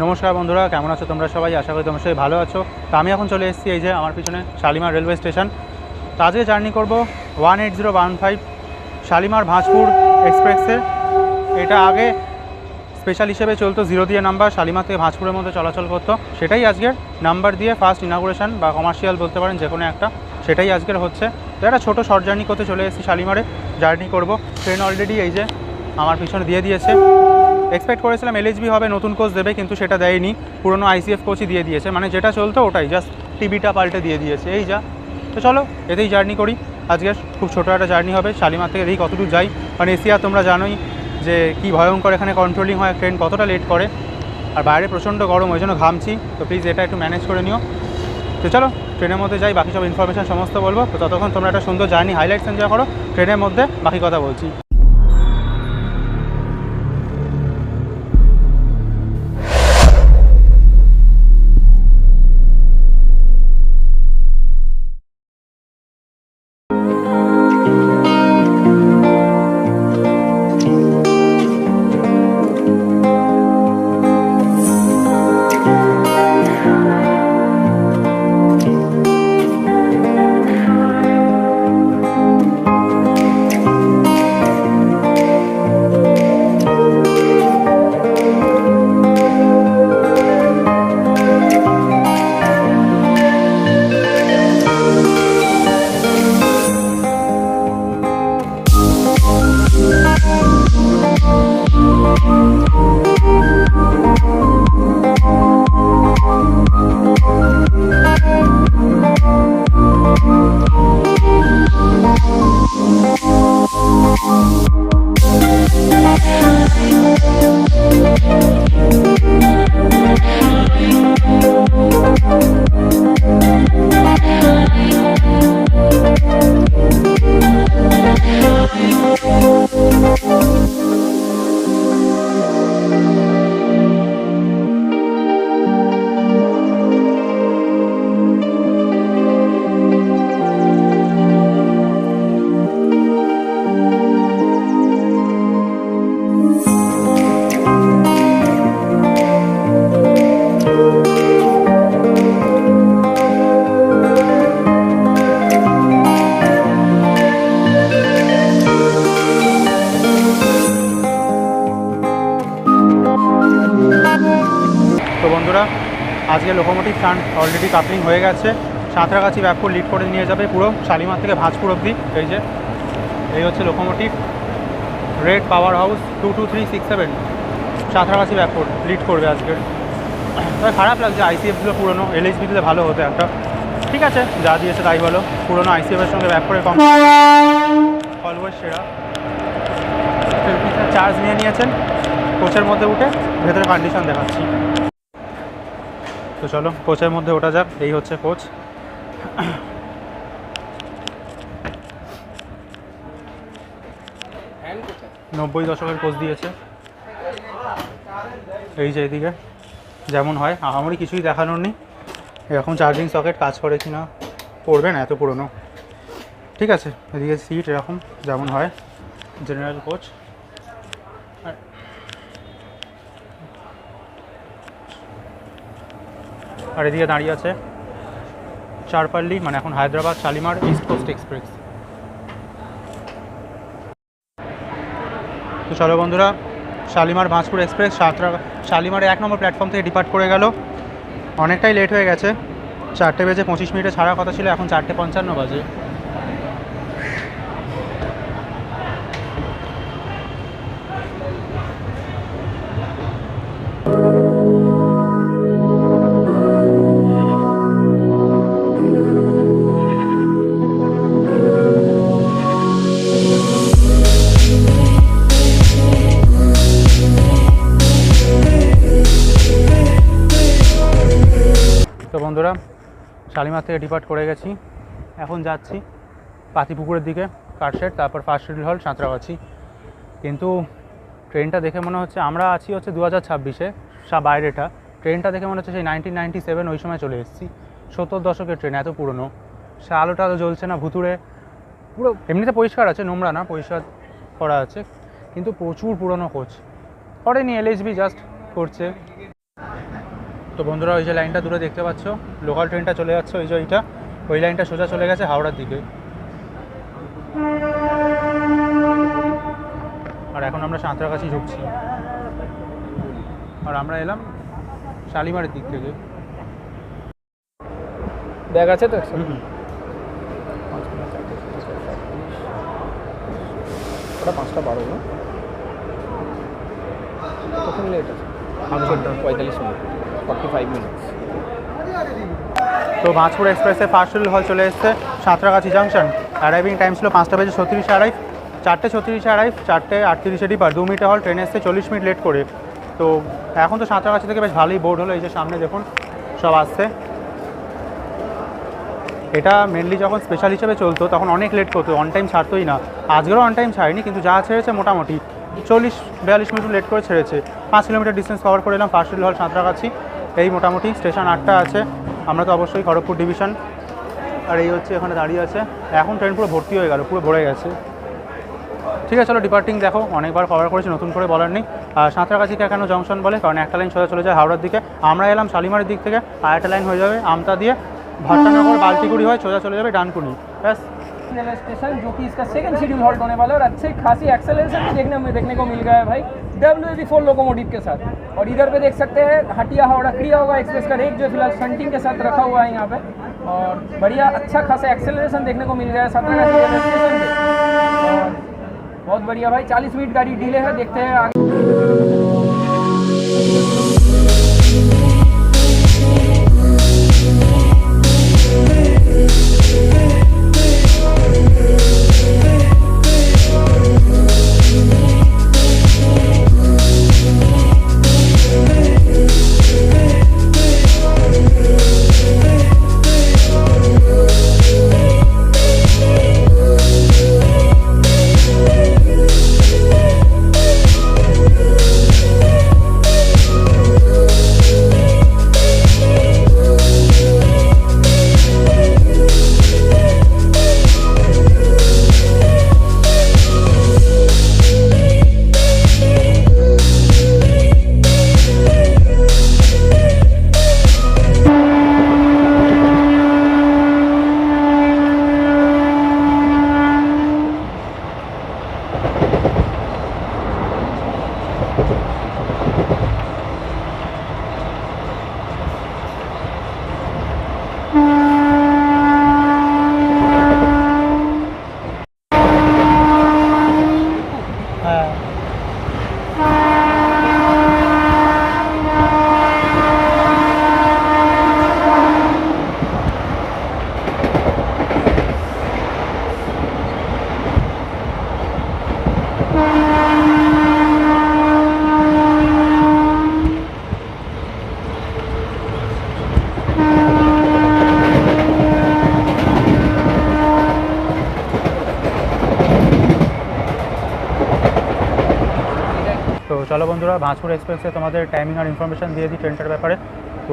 নমস্কার বন্ধুরা, কেমন আছো তোমরা সবাই? আশা করি তোমরা সবাই ভালো আছো। তো আমি এখন চলে এসেছি এই যে আমার পিছনে শালিমার রেলওয়ে স্টেশন। তো আজকে জার্নি করব 18015 শালিমার ভাঁজপুর এক্সপ্রেসে। এটা আগে স্পেশাল হিসেবে চলতো, 0 দিয়ে নাম্বার শালিমার থেকে ভাঁজপুরের মধ্যে চলাচল করতো। সেটাই আজকের নাম্বার দিয়ে ফার্স্ট ইনাগুরেশন বা কমার্শিয়াল বলতে পারেন, যে কোনো একটা, সেটাই আজকের হচ্ছে। তো একটা ছোটো শর্ট জার্নি করতে চলে এসেছি শালিমারে, জার্নি করব। ট্রেন অলরেডি এই যে আমার পিছনে দিয়ে দিয়েছে। এক্সপেক্ট করেছিলাম এলএইচবি হবে, নতুন কোচ দেবে, কিন্তু সেটা দেয়নি, পুরনো আইসিএফ কোচই দিয়ে দিয়েছে। মানে যেটা চলতো ওটাই, জাস্ট টিভিটা পাল্টে দিয়ে দিয়েছে, এই যা। তো চলো এতেই জার্নি করি। আজকে খুব ছোটো একটা জার্নি হবে শালিমার থেকে, এই কতটুকু যাই। কারণ এশিয়া তোমরা জানোই যে কী ভয়ঙ্কর এখানে কন্ট্রোলিং হয়, ট্রেন কতটা লেট করে, আর বাইরে প্রচণ্ড গরম, ওই জন্য ঘামছি। তো প্লিজ এটা একটু ম্যানেজ করে নিও। তো চলো ট্রেনের মধ্যে যাই, বাকি সব ইনফরমেশান সমস্ত বলবো। তো ততক্ষণ তোমরা একটা সুন্দর জার্নি হাইলাইটস এনজয় করো, ট্রেনের মধ্যে বাকি কথা বলছি। তো বন্ধুরা, আজকে লোকোমোটিভ স্ট্যান্ড অলরেডি কাপলিং হয়ে গেছে। সাঁতরাগাছি ব্যাপপুর লিড করে নিয়ে যাবে পুরো শালিমার থেকে ভাঁজপুর অবধি। এই হচ্ছে locomotive, red power house 22367, Santragachi ব্যাপপুর লিড করবে আজকে। তবে খারাপ লাগছে, আইসিএফগুলো পুরোনো, এলএইচবি দিলে ভালো হতো একটা। ঠিক আছে, যা দিয়েছে তাই বলো। পুরোনো আইসিএফের সঙ্গে ব্যাপপুরের কম অলওয়েজ সেরা। চার্জ নিয়ে নিয়েছেন, কোচের মধ্যে উঠে ভেতরে কন্ডিশন দেখাচ্ছি। তো চলো কোচের মধ্যে ওঠা যাক। এই হচ্ছে কোচ। নব্বই দশকের কোচ দিয়েছে। এই যে এদিকে যেমন হয়, আমারই কিছুই দেখানোর নেই। এরকম চার্জিং সকেট কাজ করে কি না পড়বে না, এত পুরনো। ঠিক আছে, এদিকে সিট এরকম যেমন হয়, জেনারেল কোচ। আর এদিকে দাঁড়িয়ে আছে চারপাল্লি, মানে এখন Hyderabad Shalimar east coast express. তো চলো বন্ধুরা, শালিমার ভাঁজপুর এক্সপ্রেস শালিমারে 1 নম্বর প্ল্যাটফর্ম থেকে ডিপার্ট করে গেল। অনেকটাই লেট হয়ে গেছে, 4টে বেজে 25 মিনিটে ছাড়ার কথা ছিল, এখন 4:55 বাজে। তো বন্ধুরা, শালিমার থেকে ডিপার্ট করে গেছি, এখন যাচ্ছি পাতিপুকুরের দিকে, কাটশেড, তারপর ফার্স্ট শিডিউল হল সাঁতরাগাছি। কিন্তু ট্রেনটা দেখে মনে হচ্ছে আমরা আছি হচ্ছে 2026-এ, বাইরেটা ট্রেনটা দেখে মনে হচ্ছে সেই 1997 ওই সময় চলে এসেছি। 70 দশকের ট্রেন, এত পুরনো। সে আলোটা জ্বলছে না ভুতুড়ে, পুরো এমনিতে পরিষ্কার আছে, নোংরা না, পরিষ্কার করা আছে, কিন্তু প্রচুর পুরনো কোচ। করেনি এলএইচবি, জাস্ট করছে। তো বন্ধুরা ওই যে লাইনটা দূরে দেখতে পাচ্ছ, লোকাল ট্রেনটা চলে যাচ্ছে ওই যে ওইটা, ওই লাইনটা সোজা চলে গেছে হাওড়ার দিকে। আর এখন আমরা সাঁতরাগাছি ঢুকছি, আর আমরা এলাম শালিমারের দিক থেকে। ব্যাগ আছে তো? ওটা 5:12 না, কতক্ষণ লেট আছে? 45 মিনিট, 45 মিনিটস। তো ভাঁজপুর এক্সপ্রেসে ফার্স্ট শিডিউল হল চলে এসছে সাঁতরাগাছি জাংশন। অ্যারাইভিং টাইম ছিল 5:36 অ্যারাইভ, 4:36 অ্যারাইভ, 4:38 ডিপার, 2 মিনিটে হল। ট্রেনে এসছে 40 মিনিট লেট করে। তো এখন তো সাঁতরাগাছি থেকে বেশ ভালোই বোর্ড হলো, এই যে সামনে দেখুন সব আসছে। এটা মেনলি যখন স্পেশাল হিসেবে চলতো তখন অনেক লেট করতো, অন টাইম ছাড়তোই না। আজকেরও অন টাইম ছাড়েনি, কিন্তু যা ছেড়েছে মোটামুটি 40-42 মিনিট লেট করে ছেড়েছে। 5 কিলোমিটার ডিস্টেন্স কভার করে এলাম ফার্স্ট শিডিউল হল সাঁতরাগাছি। এই মোটামুটি স্টেশন 8টা আছে, আমরা তো অবশ্যই খড়গপুর ডিভিশন। আর এই হচ্ছে এখানে দাঁড়িয়ে আছে, এখন ট্রেন পুরো ভর্তি হয়ে গেল, পুরো ভরে গেছে। ঠিক আছে চলো ডিপার্টিং দেখো, অনেকবার কভার করেছি, নতুন করে বলার নেই। আর সাঁতরাগাছিকে কেন জংশন বলে, কারণ একটা লাইন সোজা চলে যায় হাওড়ার দিকে, আমরা এলাম শালিমারের দিক থেকে, আর একটা লাইন হয়ে যাবে আমতা দিয়ে भट्टानगर बाल्टीकुड़ी হয় সোজা চলে যাবে ডানকুনি। ব্যাস रेलवे स्टेशन जो कि इसका सेकंड शेड्यूल हॉल्ट होने वाला है, और अच्छी खासी एक्सेलरेशन भी देखने को मिल गया है भाई WAV4 लोकोमोटिव के साथ। और इधर पे देख सकते हैं हटिया हावड़ा क्रिया होगा एक्सप्रेस का रेट जो फिलहाल फ्रंटिंग के साथ रखा हुआ है यहाँ पे, और बढ़िया अच्छा खासा एक्सेलरेशन देखने को मिल रहा है सातरागाछी रेलवे स्टेशन पे। और बहुत बढ़िया भाई, 40 मिनट गाड़ी डिले है, देखते हैं आगे। তো চলো বন্ধুরা, ভাঁজপুর এক্সপ্রেসে তোমাদের টাইমিং আর ইনফরমেশান দিয়ে দিই ট্রেনটার ব্যাপারে।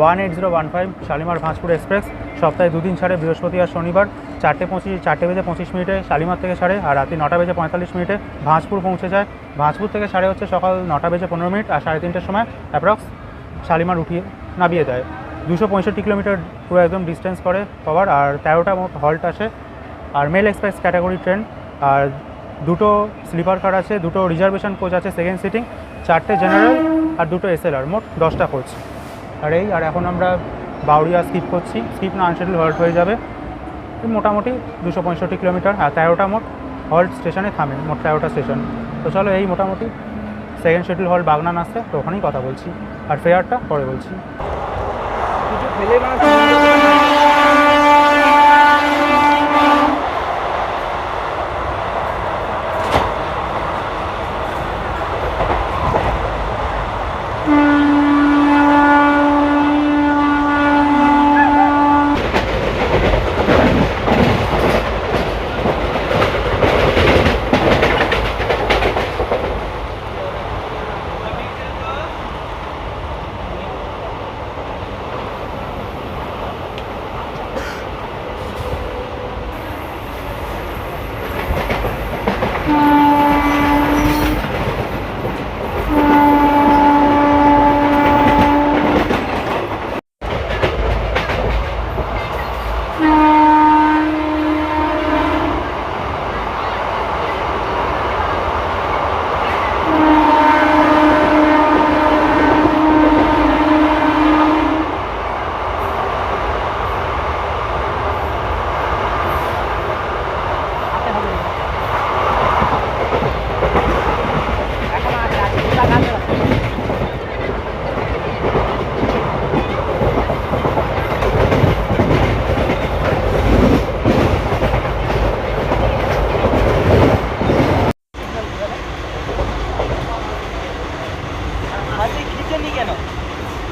18015 শালিমার ভাঁজপুর এক্সপ্রেস সপ্তাহে 2 দিন ছাড়ে, বৃহস্পতি আর শনিবার। 4:25 শালিমার থেকে ছাড়ে, আর রাতে 9:45 ভাঁজপুর পৌঁছে যায়। ভাঁজপুর থেকে ছাড়ে হচ্ছে সকাল 9:15 আর 3:30টার সময় অ্যাপ্রক্স শালিমার উঠিয়ে নামিয়ে দেয়। 265 কিলোমিটার পুরো একদম ডিস্টেন্স করে কভার, আর 13টা মোট হল্ট আসে। আর মেল এক্সপ্রেস ক্যাটাগরি ট্রেন, আর 2টো স্লিপার কার আছে, 2টো রিজার্ভেশন কোচ আছে সেকেন্ড সিটিং, 4টে জেনারেল আর 2টো SLR, মোট 10টা কোচ। আর এখন আমরা বাউরিয়া স্কিপ করছি, স্কিপ না আনশেডিউল হল্ট হয়ে যাবে। মোটামুটি 265 কিলোমিটার, আর 13টা মোট হল্ট স্টেশনে থামে, মোট 13টা স্টেশন। তো চলো এই মোটামুটি সেকেন্ড শিডিউল হল্ট বাগনান আসছে, তো ওখানেই কথা বলছি, আর ফেয়ারটা পরে বলছি।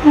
তো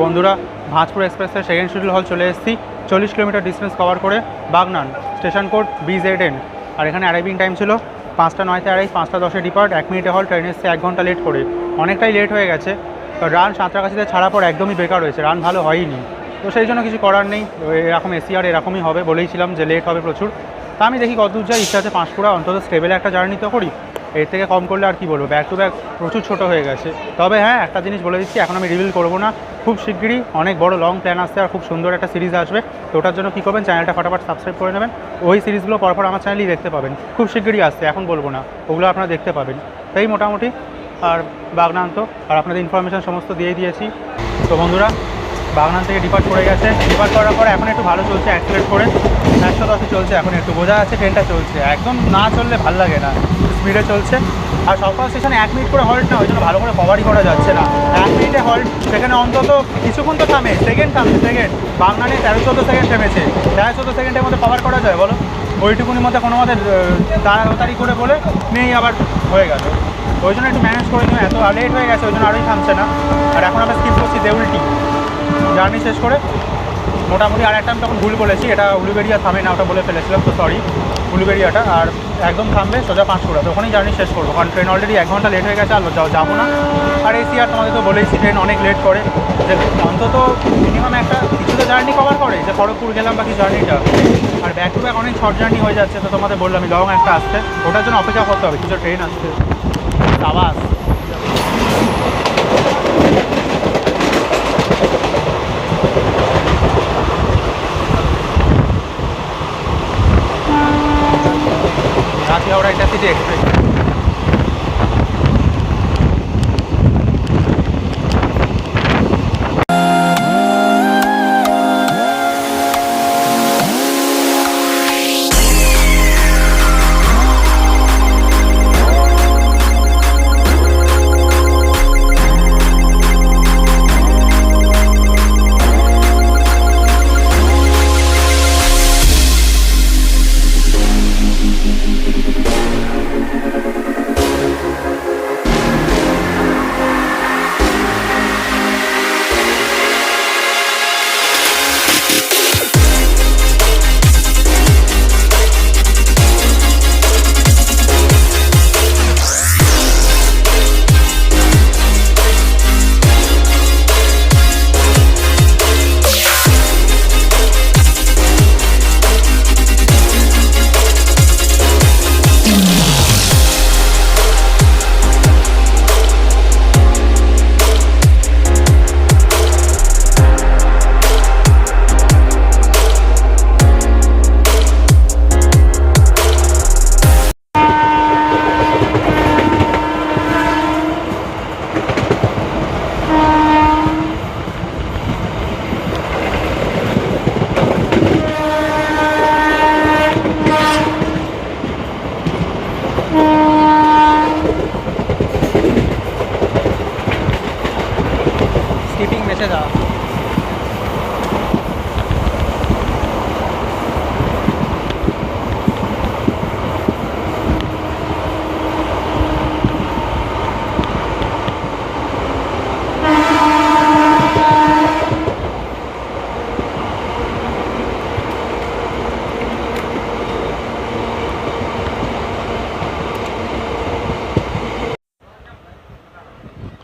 বন্ধুরা, ভাঁজপুর এক্সপ্রেসের সেকেন্ড শিডিউল হল চলে এসেছি। 40 কিলোমিটার ডিস্টেন্স কভার করে বাগনান, স্টেশন কোড BZN। আর এখানে অ্যারাইভিং টাইম ছিল 5টা 9-তে অ্যারাইভ, 5টা 10-এ ডিপার্ট, 1 মিনিটে হল। ট্রেন এসছে 1 ঘন্টা লেট করে, অনেকটাই লেট হয়ে গেছে। রান সাঁতরাগাছিতে ছাড়ার পর একদমই বেকার হয়েছে, রান ভালো হয়নি। তো সেই জন্য কিছু করার নেই, এরকম এসিআর এরকমই হবে, বলেইছিলাম যে লেট হবে প্রচুর। তা আমি দেখি কতদূর যাই, ইচ্ছা আছে পাঁশকুড়া অন্তত স্টেবেলে একটা জার্নি তো করি। এর থেকে কম করলে আর কি বলবো, ব্যাক টু ব্যাক প্রচুর ছোট হয়ে গেছে। তবে হ্যাঁ, একটা জিনিস বলে দিচ্ছি, এখন আমি রিভিল করবো না, খুব শিগগিরই অনেক বড় লং প্ল্যান আসছে আর খুব সুন্দর একটা সিরিজ আসবে। তো ওটার জন্য কী করবেন, চ্যানেলটা ফটাফট সাবস্ক্রাইব করে নেবেন। ওই সিরিজগুলো পরপর আমার চ্যানেলেই দেখতে পাবেন, খুব শিগগিরই আসছে, এখন বলবো না, ওগুলো আপনারা দেখতে পাবেন। তাই মোটামুটি আর বাগনান তো আর আপনাদের ইনফরমেশান সমস্ত দিয়ে দিয়েছি। তো বন্ধুরা, বাগনান থেকে ডিপার্ট করে গেছে, ডিপার্ট করার পরে এখন একটু ভালো চলছে, অ্যাক্সিলেট করে 110 চলছে, এখন একটু বোঝা আছে ট্রেনটা চলছে। একদম না চললে ভাল লাগে না, স্পিডে চলছে। আর সকাল স্টেশনে 1 মিনিট করে হল্ট না, ওই জন্য ভালো করে কভারই করা যাচ্ছে না। 1 মিনিটে হল্ট, সেখানে অন্তত কিছুক্ষণ তো থামে, সেকেন্ড থামছে, সেকেন্ড। বাগনানে 13-14 সেকেন্ড থেমেছে, 13-14 সেকেন্ডের মধ্যে কভার করা যায় বলো? ওইটুকুনির মধ্যে কোনো মধ্যে তাড়াতাড়ি করে বলে নেই, আবার হয়ে গেল। ওই জন্য একটু ম্যানেজ করে নিও, এত লেট হয়ে গেছে, ওই জন্য আরোই থামছে না। আর এখন আমরা স্কিপ করছি দেউলটি, জার্নি শেষ করে মোটামুটি। আর একটা আমি তখন ভুল বলেছি, এটা উলুবেড়িয়া থামে না, ওটা বলে ফেলেছিলাম, তো সরি, উলুবেড়িয়াটা। আর একদম থামবে সোজা পাঁশকুড়া, তো ওখানেই জার্নি শেষ করবো, কারণ ট্রেন অলরেডি 1 ঘন্টা লেট হয়ে গেছে, আর যাবো না। আর এসিআর তোমাদের তো বলেইছি, ট্রেন অনেক লেট করে, যে অন্তত মিনিমাম একটা কিছু তো জার্নি কভার করে, যে খড়গপুর গেলাম বাকি জার্নিটা। আর ব্যাক টু ব্যাক অনেক শর্ট জার্নি হয়ে যাচ্ছে, তো তোমাদের বললাম আমি লং একটা আসছে, ওটার জন্য অপেক্ষা করতে হবে, কিছু ট্রেন আসছে। আওয়াজ Ranchi Howrah intercity express. Skipping message আ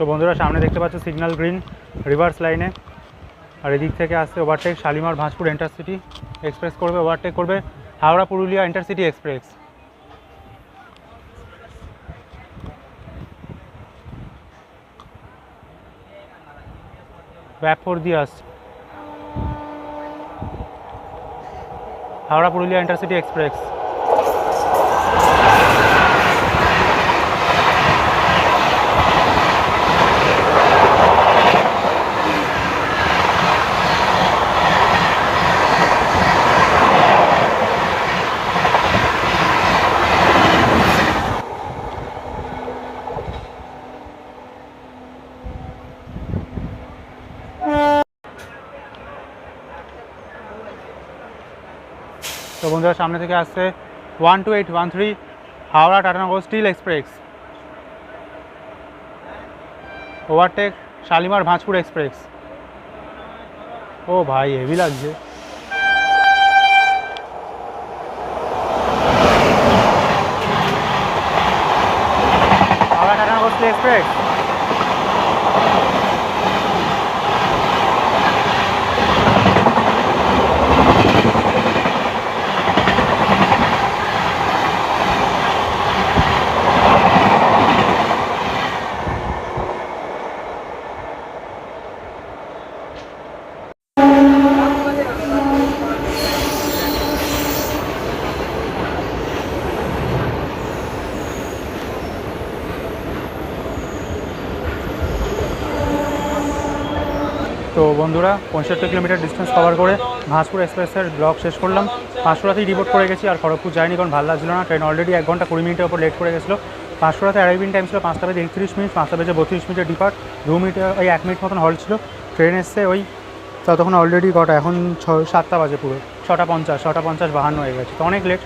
তো বন্ধুরা সামনে দেখতে পাচ্ছ সিগন্যাল গ্রিন রিভার্স লাইনে, আর এদিক থেকে আসছে ওভারটেক শালিমার ভাঁজপুর ইন্টারসিটি এক্সপ্রেস করবে, ওভারটেক করবে হাওড়া পুরুলিয়া ইন্টারসিটি এক্সপ্রেস। ব্যাকফোর দিয়ে আসছে হাওড়া পুরুলিয়া ইন্টারসিটি এক্সপ্রেস। তো বন্ধুরা সামনে থেকে আসছে 12813 Howrah Tatanagar steel express, overtake Shalimar Bhanjpur express. ও ভাই হেভি লাগছে। Howrah Tatanagar steel express. তো বন্ধুরা 65 কিলোমিটার ডিস্টেন্স কভার করে ভাঁজপুর এক্সপ্রেসের ব্লগ শেষ করলাম। পাঁশকুড়াতেই ডিপোর্ট করে গেছি, আর খড়গপুর যাইনি কারণ ভালো লাগছিল না। ট্রেন অলরেডি 1 ঘন্টা 20 মিনিটের ওপর লেট করে গেছিলো। পাঁশকুড়াতে অ্যারাইভিং টাইম ছিল 5টা বেজে 31 মিনিট, 5টা বেজে 32 মিনিটের ডিপার্ট, 2 মিনিট ওই 1 মিনিট মতন হল্ট ছিল। ট্রেন এসছে ওই ততক্ষণ অলরেডি কটা এখন 7টা বাজে, পুরো 6:50 52 হয়ে গেছে, তো অনেক লেট।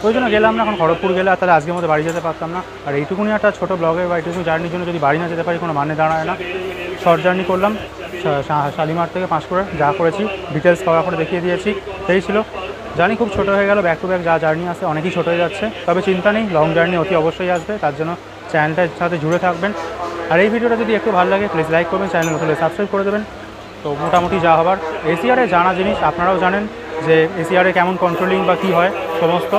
ওই জন্য গেলাম না। এখন খড়গপুর গেলে আর তাহলে আজকের মতো বাড়ি যেতে পারতাম না। আর এইটুকুনি একটা ছোটো ব্লগের বা এইটুকু জার্নির জন্য যদি বাড়ি না যেতে পারি কোনো মানে দাঁড়ায় না। শর্ট জার্নি করলাম শালিমার থেকে পাঁশকুড়া, যা করেছি ডিটেলস কভার করে দেখিয়ে দিয়েছি, সেই ছিল। জানি খুব ছোটো হয়ে গেল, ব্যাক টু ব্যাক যা জার্নি আছে অনেকই ছোটো হয়ে যাচ্ছে, তবে চিন্তা নেই, লং জার্নি অতি অবশ্যই আসবে। তার জন্য চ্যানেলটার সাথে জুড়ে থাকবেন। আর এই ভিডিওটা যদি একটু ভালো লাগে প্লিজ লাইক করবেন, চ্যানেল নতুন সাবস্ক্রাইব করে দেবেন। তো মোটামুটি যা হবার এসিআরে জানা জিনিস, আপনারাও জানেন যে এসিআরে কেমন কন্ট্রোলিং বা কী হয় সমস্ত।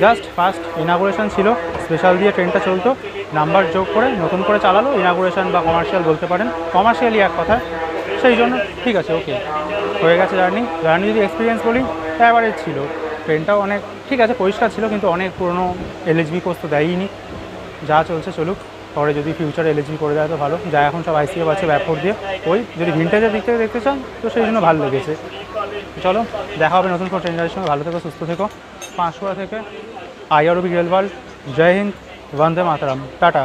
জাস্ট ফার্স্ট ইনাগুরেশন ছিল, স্পেশাল দিয়ে ট্রেনটা চলতো, নাম্বার যোগ করে নতুন করে চালালো, ইনাগুরেশন বা কমার্শিয়াল বলতে পারেন, কমার্শিয়ালি এক কথা। সেই জন্য ঠিক আছে, ওকে হয়ে গেছে জার্নি। যদি এক্সপিরিয়েন্স বলি অ্যাভারেজ ছিল, ট্রেনটাও অনেক ঠিক আছে, পরিষ্কার ছিল, কিন্তু অনেক পুরনো এলএচবি কোর্স তো দেয়ই, যা চলছে চলুক, পরে যদি ফিউচারে এলএচবি করে দেয় তো ভালো। যা এখন সব আইসিএফ আছে ব্যাকফোর দিয়ে, ওই যদি ভিন্টেজের দিক থেকে দেখতে চান তো সেই জন্য ভালো লেগেছে। চলো দেখা হবে নতুন কোনো ট্রেনের সঙ্গে, ভালো থেকো, সুস্থ থেকো। পাঁশকুড়া থেকে IROB রেল ওয়ার্ল্ড, জয় হিন্দ, বন্দে মাতরম, টাটা।